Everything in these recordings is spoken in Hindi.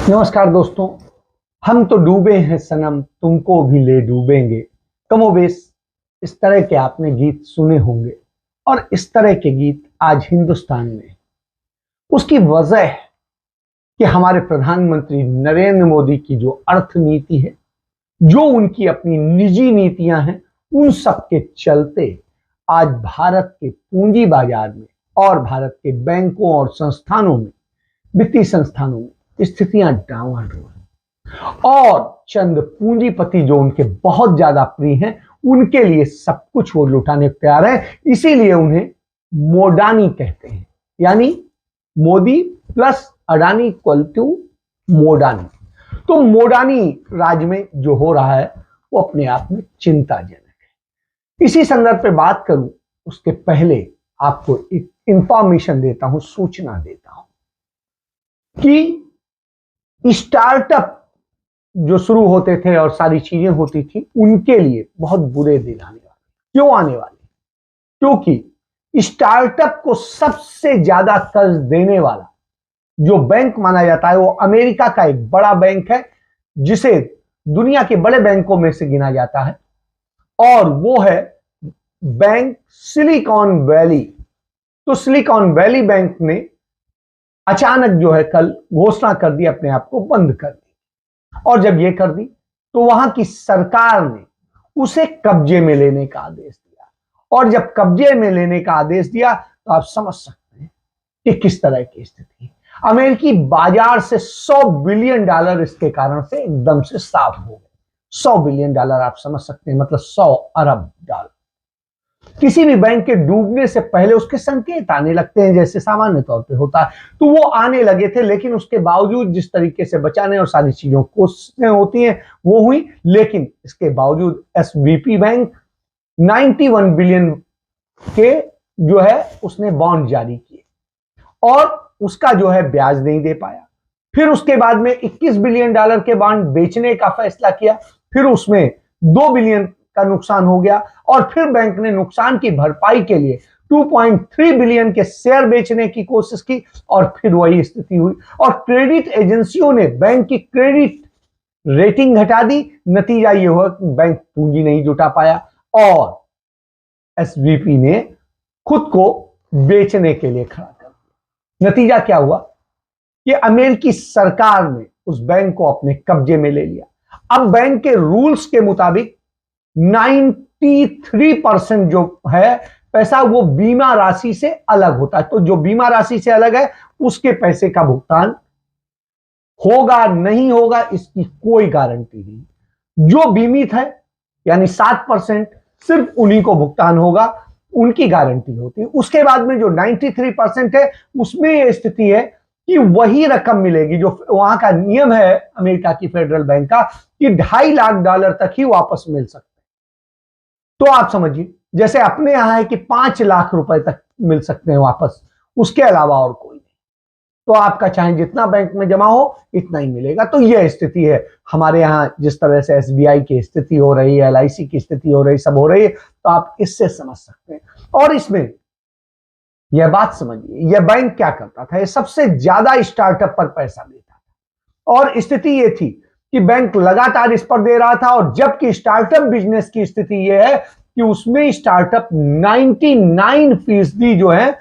नमस्कार दोस्तों। हम तो डूबे हैं सनम, तुमको भी ले डूबेंगे। कमोबेश इस तरह के आपने गीत सुने होंगे और इस तरह के गीत आज हिंदुस्तान में। उसकी वजह है कि हमारे प्रधानमंत्री नरेंद्र मोदी की जो अर्थनीति है, जो उनकी अपनी निजी नीतियां हैं, उन सब के चलते आज भारत के पूंजी बाजार में और भारत के बैंकों और संस्थानों में, वित्तीय संस्थानों में स्थितियां डावाडोल। और चंद पूंजीपति जो उनके बहुत ज्यादा प्रिय हैं, उनके लिए सब कुछ वो लुटाने को तैयार है। इसीलिए उन्हें मोडानी कहते हैं, यानी Modi plus Adani equal to Modani. तो मोडानी राज में जो हो रहा है वो अपने आप में चिंताजनक है। इसी संदर्भ पे बात करूं उसके पहले आपको एक इंफॉर्मेशन देता हूं, सूचना देता हूं कि स्टार्टअप जो शुरू होते थे और सारी चीजें होती थी, उनके लिए बहुत बुरे दिन आने वाले। क्यों आने वाले? क्योंकि स्टार्टअप को सबसे ज्यादा कर्ज देने वाला जो बैंक माना जाता है वो अमेरिका का एक बड़ा बैंक है, जिसे दुनिया के बड़े बैंकों में से गिना जाता है, और वो है बैंक सिलिकॉन वैली। तो सिलिकॉन वैली बैंक ने अचानक जो है कल घोषणा कर दी, अपने आप को बंद कर दी। और जब ये कर दी तो वहां की सरकार ने उसे कब्जे में लेने का आदेश दिया। और जब कब्जे में लेने का आदेश दिया तो आप समझ सकते हैं कि किस तरह की स्थिति। अमेरिकी बाजार से $100 बिलियन इसके कारण से एकदम से साफ हो गए। $100 बिलियन आप समझ सकते हैं, मतलब 100 अरब डॉलर। किसी भी बैंक के डूबने से पहले उसके संकेत आने लगते हैं, जैसे सामान्य तौर पे होता है, तो वो आने लगे थे। लेकिन उसके बावजूद जिस तरीके से बचाने और सारी चीजों कोशिशें होती हैं वो हुई, लेकिन इसके बावजूद एसवीपी बैंक 91 बिलियन के जो है उसने बॉन्ड जारी किए और उसका जो है ब्याज नहीं दे पाया। फिर उसके बाद में $21 बिलियन के बॉन्ड बेचने का फैसला किया, फिर उसमें $2 बिलियन का नुकसान हो गया। और फिर बैंक ने नुकसान की भरपाई के लिए 2.3 बिलियन के शेयर बेचने की कोशिश की और फिर वही स्थिति हुई। और क्रेडिट एजेंसियों ने बैंक की क्रेडिट रेटिंग घटा दी। नतीजा यह हुआ कि बैंक पूंजी नहीं जुटा पाया और एसवीपी ने खुद को बेचने के लिए खड़ा कर दिया। नतीजा क्या हुआ कि अमेरिकी सरकार ने उस बैंक को अपने कब्जे में ले लिया। अब बैंक के रूल्स के मुताबिक 93% जो है पैसा वो बीमा राशि से अलग होता है। तो जो बीमा राशि से अलग है उसके पैसे का भुगतान होगा नहीं होगा इसकी कोई गारंटी नहीं। जो बीमित है यानी 7% सिर्फ उन्हीं को भुगतान होगा, उनकी गारंटी होती है। उसके बाद में जो 93% है उसमें यह स्थिति है कि वही रकम मिलेगी जो वहां का नियम है अमेरिका की फेडरल बैंक का कि $2.5 लाख तक ही वापस मिल सकते। तो आप समझिए जैसे अपने यहां है कि 5 लाख रुपए तक मिल सकते हैं वापस, उसके अलावा और कोई नहीं। तो आपका चाहे जितना बैंक में जमा हो इतना ही मिलेगा। तो यह स्थिति है हमारे यहां, जिस तरह से एसबीआई की स्थिति हो रही है, एलआईसी की स्थिति हो रही, सब हो रही है, तो आप इससे समझ सकते हैं। और इसमें यह बात समझिए, यह बैंक क्या करता था, यह सबसे ज्यादा स्टार्टअप पर पैसा देता था। और स्थिति यह थी कि बैंक लगातार इस पर दे रहा था, और जबकि स्टार्टअप बिजनेस की स्थिति यह है कि उसमें स्टार्टअप 99% जो है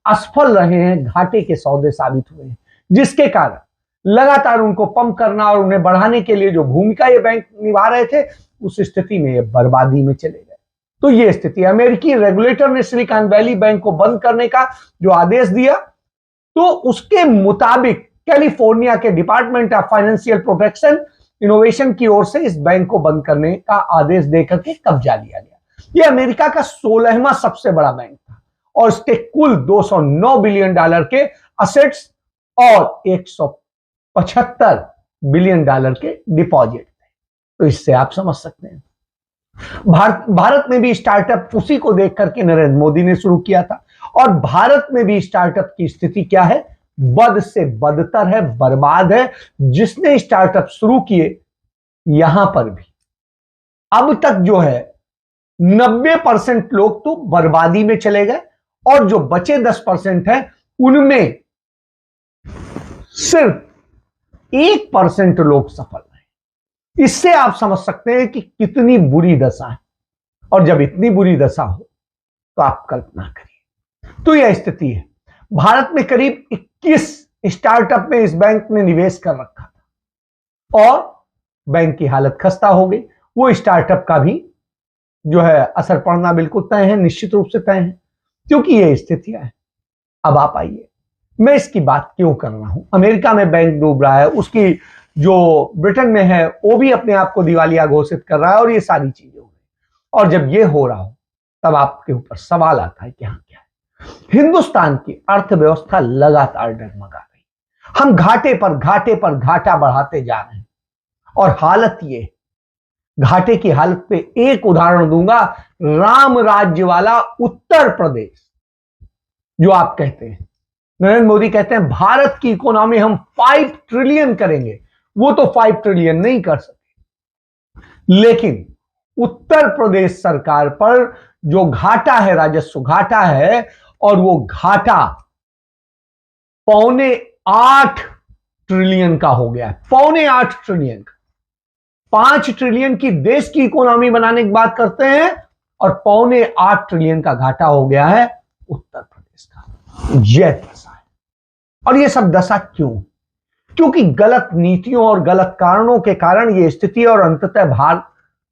असफल रहे हैं, घाटे के सौदे साबित हुए हैं, जिसके कारण लगातार उनको पंप करना और उन्हें बढ़ाने के लिए जो भूमिका ये बैंक निभा रहे थे, उस स्थिति में ये बर्बादी में चले गए। तो ये स्थिति, अमेरिकी रेगुलेटर ने सिलिकॉन वैली बैंक को बंद करने का जो आदेश दिया, तो उसके मुताबिक कैलिफोर्निया के department of financial protection innovation की ओर से इस बैंक को बंद करने का आदेश देकर के कब्जा लिया गया। यह अमेरिका का 16वां सबसे बड़ा बैंक था और इसके कुल $209 बिलियन के असेट्स और $175 बिलियन के डिपॉजिट थे। तो इससे आप समझ सकते हैं भारत में भी स्टार्टअप उसी को देख करके नरेंद्र मोदी ने शुरू किया था। और भारत में भी स्टार्टअप की स्थिति क्या है? बद से बदतर है, बर्बाद है। जिसने स्टार्टअप शुरू किए यहां पर भी अब तक जो है 90% लोग तो बर्बादी में चले गए, और जो बचे 10% है उनमें सिर्फ 1% लोग सफल रहे। इससे आप समझ सकते हैं कि कितनी बुरी दशा है। और जब इतनी बुरी दशा हो तो आप कल्पना करिए। तो यह स्थिति है। भारत में करीब 21 स्टार्टअप में इस बैंक ने निवेश कर रखा था और बैंक की हालत खस्ता हो गई। वो स्टार्टअप का भी जो है असर पड़ना बिल्कुल तय है, निश्चित रूप से तय है, क्योंकि ये स्थितियां हैं। अब आप आइए, मैं इसकी बात क्यों कर रहा हूं। अमेरिका में बैंक डूब रहा है, उसकी जो ब्रिटेन में है वो भी अपने आप को दिवालिया घोषित कर रहा है और ये सारी चीजें हो रही। और जब ये हो रहा हो तब आपके ऊपर सवाल आता है कि हाँ क्या है। हिंदुस्तान की अर्थव्यवस्था लगातार डगमगा रही, हम घाटे पर घाटा बढ़ाते जा रहे हैं। और हालत ये, घाटे की हालत पे एक उदाहरण दूंगा, राम राज्य वाला उत्तर प्रदेश। जो आप कहते हैं, नरेंद्र मोदी कहते हैं भारत की इकोनॉमी हम 5 ट्रिलियन करेंगे, वो तो 5 ट्रिलियन नहीं कर सके, लेकिन उत्तर प्रदेश सरकार पर जो घाटा है, राजस्व घाटा है, और वो घाटा 7.25 ट्रिलियन का हो गया है। 7.25 ट्रिलियन का। 5 ट्रिलियन की देश की इकोनॉमी बनाने की बात करते हैं और 7.25 ट्रिलियन का घाटा हो गया है उत्तर प्रदेश का। यह दशा है। और यह सब दशा क्यों? क्योंकि गलत नीतियों और गलत कारणों के कारण यह स्थिति, और अंततः भार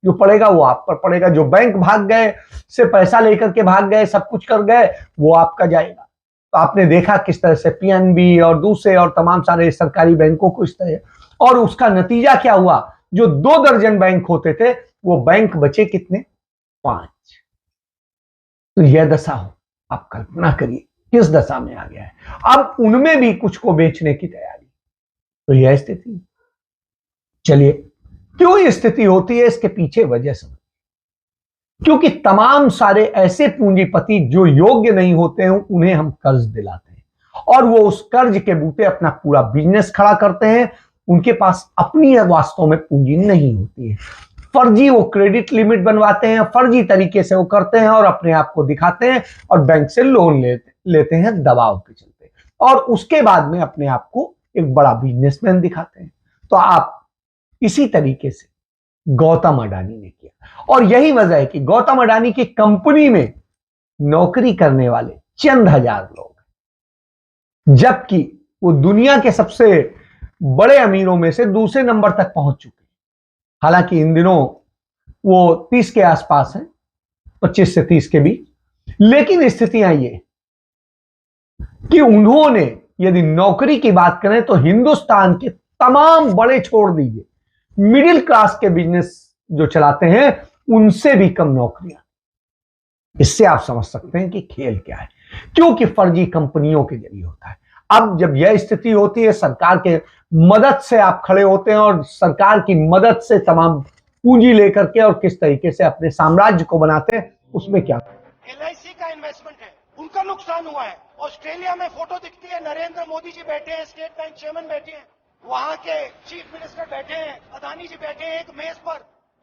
जो पड़ेगा वो आप पर पड़ेगा। जो बैंक भाग गए, से पैसा लेकर के भाग गए, सब कुछ कर गए, वो आपका जाएगा। तो आपने देखा किस तरह से पीएनबी और दूसरे और तमाम सारे सरकारी बैंकों को इस तरह, और उसका नतीजा क्या हुआ, जो 2 दर्जन बैंक होते थे वो बैंक बचे कितने? 5। तो यह दशा हो, आप कल्पना करिए किस दशा में आ गया है। अब उनमें भी कुछ को बेचने की तैयारी। तो यह स्थिति, चलिए क्यों ये स्थिति होती है, इसके पीछे वजह समझ। क्योंकि तमाम सारे ऐसे पूंजीपति जो योग्य नहीं होते हैं उन्हें हम कर्ज दिलाते हैं और वो उस कर्ज के बूते अपना पूरा बिजनेस खड़ा करते हैं। उनके पास अपनी वास्तव में पूंजी नहीं होती है। फर्जी वो क्रेडिट लिमिट बनवाते हैं, फर्जी तरीके से वो करते हैं और अपने आप को दिखाते हैं और बैंक से लोन लेते हैं दबाव के चलते, और उसके बाद में अपने आप को एक बड़ा बिजनेसमैन दिखाते हैं। तो आप इसी तरीके से गौतम अडानी ने किया, और यही वजह है कि गौतम अडानी की कंपनी में नौकरी करने वाले चंद हजार लोग, जबकि वो दुनिया के सबसे बड़े अमीरों में से दूसरे नंबर तक पहुंच चुके हैं। हालांकि इन दिनों वो 30 के आसपास हैं, 25 से 30 के बीच। लेकिन स्थितियां ये कि उन्होंने, यदि नौकरी की बात करें तो हिंदुस्तान के तमाम बड़े छोड़ दीजिए, मिडिल क्लास के बिजनेस जो चलाते हैं उनसे भी कम नौकरियां। इससे आप समझ सकते हैं कि खेल क्या है, क्योंकि फर्जी कंपनियों के जरिए होता है। अब जब यह स्थिति होती है, सरकार के मदद से आप खड़े होते हैं और सरकार की मदद से तमाम पूंजी लेकर के और किस तरीके से अपने साम्राज्य को बनाते हैं, उसमें क्या LIC का इन्वेस्टमेंट है, उनका नुकसान हुआ है। ऑस्ट्रेलिया में फोटो दिखती है, नरेंद्र मोदी जी बैठे हैं, स्टेट बैंक चेयरमैन बैठे हैं, वहां के चीफ मिनिस्टर बैठे हैं, अदानी जी बैठे हैं, एक मेज पर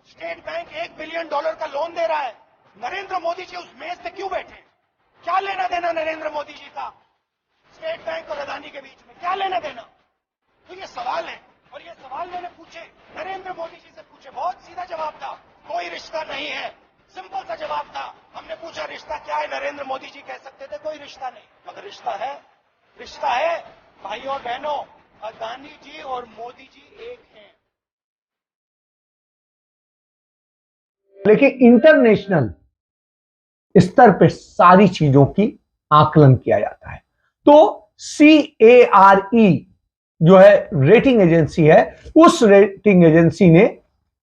स्टेट बैंक $1 बिलियन का लोन दे रहा है। नरेंद्र मोदी जी उस मेज पे क्यों बैठे? क्या लेना देना नरेंद्र मोदी जी का स्टेट बैंक और अदानी के बीच में? क्या लेना देना? तो ये सवाल है, और ये सवाल मैंने पूछे, नरेंद्र मोदी जी से पूछे, बहुत सीधा जवाब था, कोई रिश्ता नहीं है। सिंपल सा जवाब था। हमने पूछा रिश्ता क्या है, नरेंद्र मोदी जी कह सकते थे कोई रिश्ता नहीं, मगर रिश्ता है। रिश्ता है भाइयों और बहनों, अदानी जी और मोदी जी एक हैं। लेकिन इंटरनेशनल स्तर पे सारी चीजों की आकलन किया जाता है। तो CARE जो है रेटिंग एजेंसी है, उस रेटिंग एजेंसी ने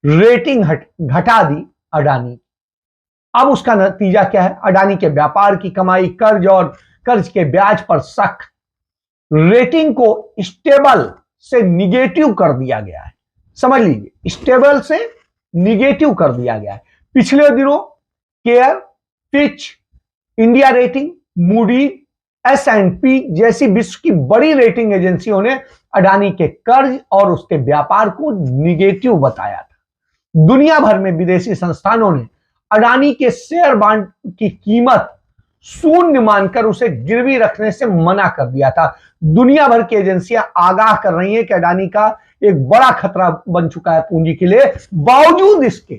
रेटिंग घटा दी अडानी। अब उसका नतीजा क्या है? अडानी के व्यापार की कमाई, कर्ज और कर्ज के ब्याज पर शक, रेटिंग को स्टेबल से निगेटिव कर दिया गया है। समझ लीजिए, स्टेबल से निगेटिव कर दिया गया है। पिछले दिनों care, Fitch, India rating, Moody, S&P जैसी विश्व की बड़ी रेटिंग एजेंसियों ने अडानी के कर्ज और उसके व्यापार को निगेटिव बताया था। दुनिया भर में विदेशी संस्थानों ने अडानी के शेयर बांड की कीमत शून्य मानकर उसे गिरवी रखने से मना कर दिया था। दुनिया भर की एजेंसियां आगाह कर रही हैं कि अडानी का एक बड़ा खतरा बन चुका है पूंजी के लिए। बावजूद इसके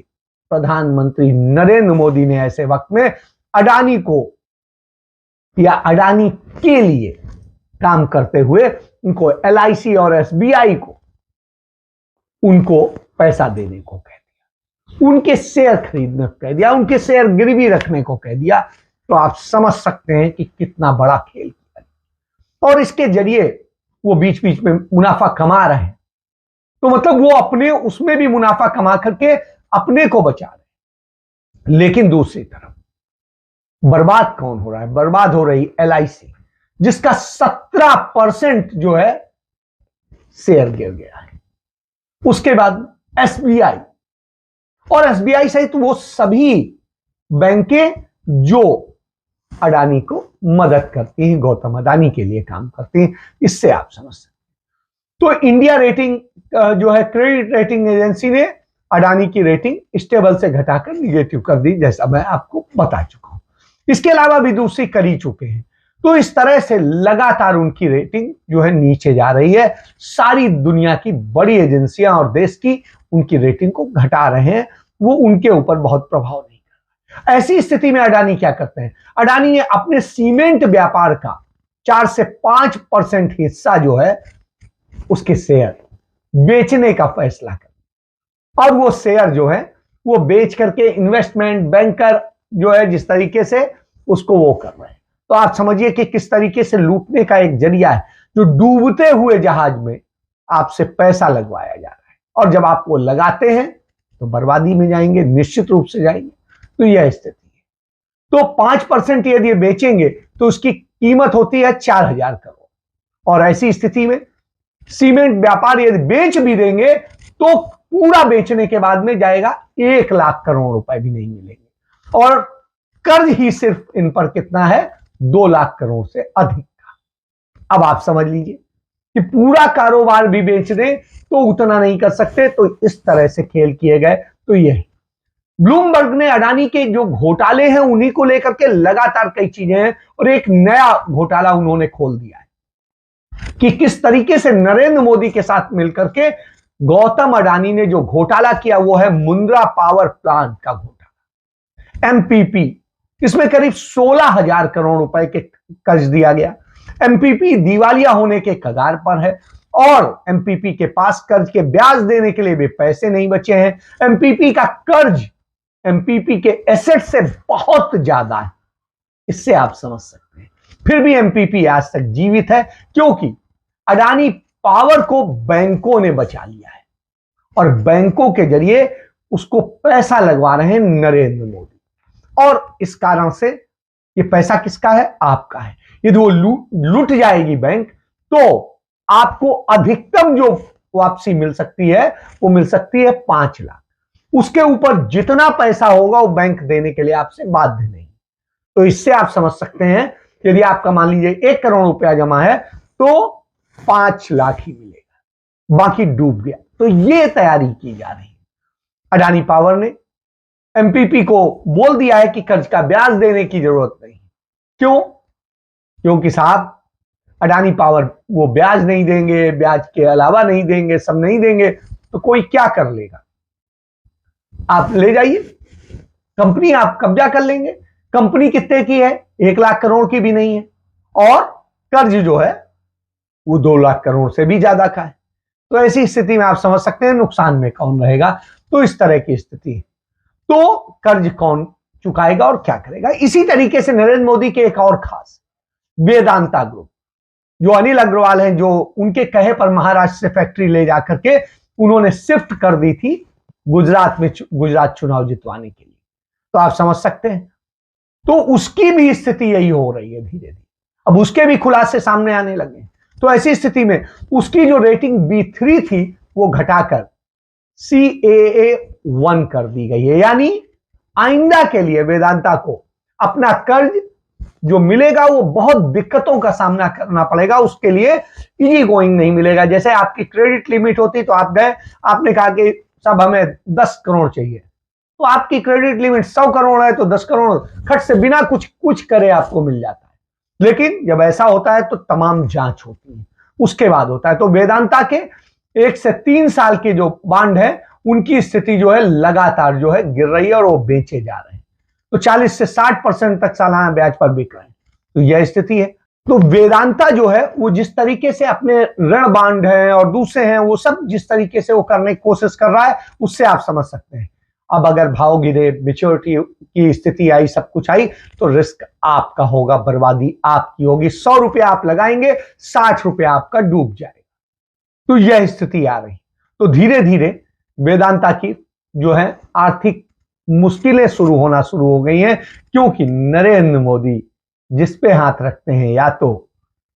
प्रधानमंत्री नरेंद्र मोदी ने ऐसे वक्त में अडानी को या अडानी के लिए काम करते हुए उनको LIC और SBI को उनको पैसा देने को कह दिया, उनके शेयर खरीदने को कह दिया, उनके शेयर गिरवी रखने को कह दिया। तो आप समझ सकते हैं कि कितना बड़ा खेल किया। और इसके जरिए वो बीच बीच में मुनाफा कमा रहे हैं, तो मतलब वो अपने उसमें भी मुनाफा कमा करके अपने को बचा रहे हैं। लेकिन दूसरी तरफ बर्बाद कौन हो रहा है? बर्बाद हो रही LIC, जिसका 17% जो है शेयर गिर गया है। उसके बाद SBI और SBI सहित वो सभी बैंकें जो अडानी को मदद करती हैं, गौतम अडानी के लिए काम करती हैं। इससे आप समझ सकते हैं। तो इंडिया रेटिंग जो है क्रेडिट रेटिंग एजेंसी ने अडानी की रेटिंग स्टेबल से घटाकर निगेटिव कर दी, जैसा मैं आपको बता चुका हूं। इसके अलावा भी दूसरी कर ही चुके हैं। तो इस तरह से लगातार उनकी रेटिंग जो है नीचे जा रही है। सारी दुनिया की बड़ी एजेंसियां और देश की उनकी रेटिंग को घटा रहे हैं, वो उनके ऊपर बहुत प्रभाव नहीं कर रहा। ऐसी स्थिति में अडानी क्या करते हैं? अडानी ने अपने सीमेंट व्यापार का 4 से 5% हिस्सा जो है उसके शेयर बेचने का फैसला कर, और वो शेयर जो है वो बेच करके इन्वेस्टमेंट बैंकर जो है जिस तरीके से उसको वो कर रहे हैं। तो आप समझिए कि किस तरीके से लूटने का एक जरिया है, जो डूबते हुए जहाज में आपसे पैसा लगवाया जा रहा है, और जब आप वो लगाते हैं तो बर्बादी में जाएंगे, निश्चित रूप से जाएंगे। तो यह स्थिति है। तो 5% यदि बेचेंगे तो उसकी कीमत होती है 4,000 करोड़, और ऐसी स्थिति में सीमेंट व्यापार यदि बेच भी देंगे तो पूरा बेचने के बाद में जाएगा 1 लाख करोड़ रुपए भी नहीं मिलेंगे, और कर्ज ही सिर्फ इन पर कितना है? 2 लाख करोड़ से अधिक का। अब आप समझ लीजिए कि पूरा कारोबार भी बेच दें तो उतना नहीं कर सकते। तो इस तरह से खेल किए गए। तो यह ब्लूमबर्ग ने अडानी के जो घोटाले हैं उन्हीं को लेकर के लगातार कई चीजें हैं, और एक नया घोटाला उन्होंने खोल दिया है कि किस तरीके से नरेंद्र मोदी के साथ मिलकर के गौतम अडानी ने जो घोटाला किया वो है मुंद्रा पावर प्लांट का घोटाला, MPP। इसमें करीब 16,000 करोड़ रुपए के कर्ज दिया गया। MPP दिवालिया होने के कगार पर है, और MPP के पास कर्ज के ब्याज देने के लिए भी पैसे नहीं बचे हैं। MPP का कर्ज MPP के एसेट से बहुत ज्यादा है। इससे आप समझ सकते हैं फिर भी MPP आज तक जीवित है, क्योंकि अडानी पावर को बैंकों ने बचा लिया है, और बैंकों के जरिए उसको पैसा लगवा रहे हैं नरेंद्र मोदी। और इस कारण से ये पैसा किसका है? आपका है। यदि वो लूट जाएगी बैंक, तो आपको अधिकतम जो वापसी मिल सकती है वो मिल सकती है 5 लाख। उसके ऊपर जितना पैसा होगा वो बैंक देने के लिए आपसे बाध्य नहीं। तो इससे आप समझ सकते हैं यदि आपका मान लीजिए 1 करोड़ रुपया जमा है तो 5 लाख ही मिलेगा, बाकी डूब गया। तो ये तैयारी की जा रही है। अडानी पावर ने MPP को बोल दिया है कि कर्ज का ब्याज देने की जरूरत नहीं। क्यों? क्योंकि साहब अडानी पावर वो ब्याज नहीं देंगे, ब्याज के अलावा नहीं देंगे, सब नहीं देंगे, तो कोई क्या कर लेगा? आप ले जाइए कंपनी, आप कब्जा कर लेंगे। कंपनी कितने की है? 1 लाख करोड़ की भी नहीं है, और कर्ज जो है वो 2 लाख करोड़ से भी ज्यादा का है। तो ऐसी स्थिति में आप समझ सकते हैं नुकसान में कौन रहेगा। तो इस तरह की स्थिति है। तो कर्ज कौन चुकाएगा और क्या करेगा? इसी तरीके से नरेंद्र मोदी के एक और खास वेदांता ग्रुप, जो अनिल अग्रवाल हैं, जो उनके कहे पर महाराष्ट्र से फैक्ट्री ले जाकर के उन्होंने शिफ्ट कर दी थी गुजरात में, गुजरात चुनाव जितवाने के लिए। तो आप समझ सकते हैं, तो उसकी भी स्थिति यही हो रही है धीरे धीरे। अब उसके भी खुलासे सामने आने लगे। तो ऐसी स्थिति में उसकी जो रेटिंग B3 थी वो घटाकर CAA1 कर दी गई है। यानी आइंदा के लिए वेदांता को अपना कर्ज जो मिलेगा वो बहुत दिक्कतों का सामना करना पड़ेगा। उसके लिए इजी गोइंग नहीं मिलेगा। जैसे आपकी क्रेडिट लिमिट होती, तो आप गए, आपने कहा कि साहब हमें 10 करोड़ चाहिए, तो आपकी क्रेडिट लिमिट 100 करोड़ है तो 10 करोड़ खट से बिना कुछ करे आपको मिल जाता है। लेकिन जब ऐसा होता है तो तमाम जांच होती है, उसके बाद होता है। तो वेदांता के 1 से 3 साल के जो बॉन्ड है उनकी स्थिति जो है लगातार जो है गिर रही है और वो बेचे जा रहे हैं। तो 40 से 60% तक सालाना ब्याज पर बिक रहे हैं। तो यह स्थिति है। तो वेदांता जो है वो जिस तरीके से अपने ऋण बॉन्ड है और दूसरे हैं वो सब जिस तरीके से वो करने की कोशिश कर रहा है उससे आप समझ सकते हैं। अब अगर भाव गिरे, मैच्योरिटी की स्थिति आई, सब कुछ आई, तो रिस्क आपका होगा, बर्बादी आपकी होगी। 100 रुपया आप लगाएंगे, 60 रुपया आपका डूब जाएगा। तो यह स्थिति आ रही। तो धीरे धीरे वेदांता की जो है आर्थिक मुश्किलें शुरू हो गई हैं, क्योंकि नरेंद्र मोदी जिस पे हाथ रखते हैं या तो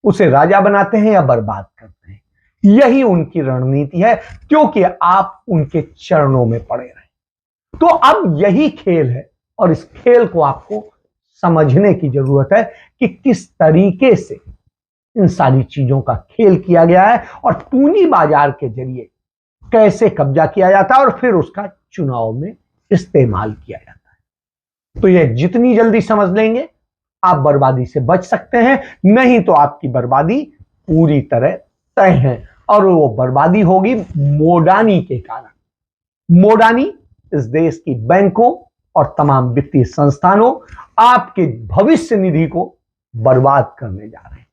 उसे राजा बनाते हैं या बर्बाद करते हैं। यही उनकी रणनीति है, क्योंकि आप उनके चरणों में पड़े रहे। तो अब यही खेल है और इस खेल को आपको समझने की जरूरत है कि किस तरीके से इन सारी चीजों का खेल किया गया है और पूंजी बाजार के जरिए कैसे कब्जा किया जाता है और फिर उसका चुनाव में इस्तेमाल किया जाता है। तो यह जितनी जल्दी समझ लेंगे आप बर्बादी से बच सकते हैं, नहीं तो आपकी बर्बादी पूरी तरह तय है। और वो बर्बादी होगी मोडानी के कारण। मोडानी इस देश की बैंकों और तमाम वित्तीय संस्थानों आपके भविष्य निधि को बर्बाद करने जा रहे हैं,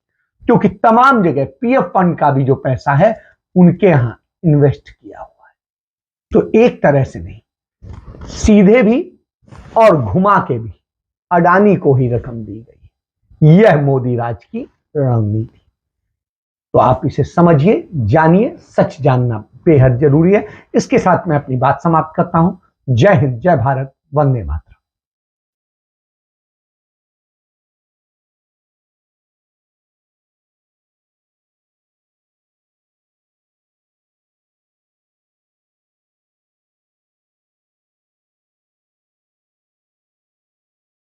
क्योंकि तमाम जगह पीएफ फंड का भी जो पैसा है उनके यहां इन्वेस्ट किया हुआ है। तो एक तरह से नहीं, सीधे भी और घुमा के भी अडानी को ही रकम दी गई। यह मोदी राज की रणनीति। तो आप इसे समझिए, जानिए। सच जानना बेहद जरूरी है। इसके साथ मैं अपनी बात समाप्त करता हूं। जय हिंद, जय भारत, वंदे मातरम।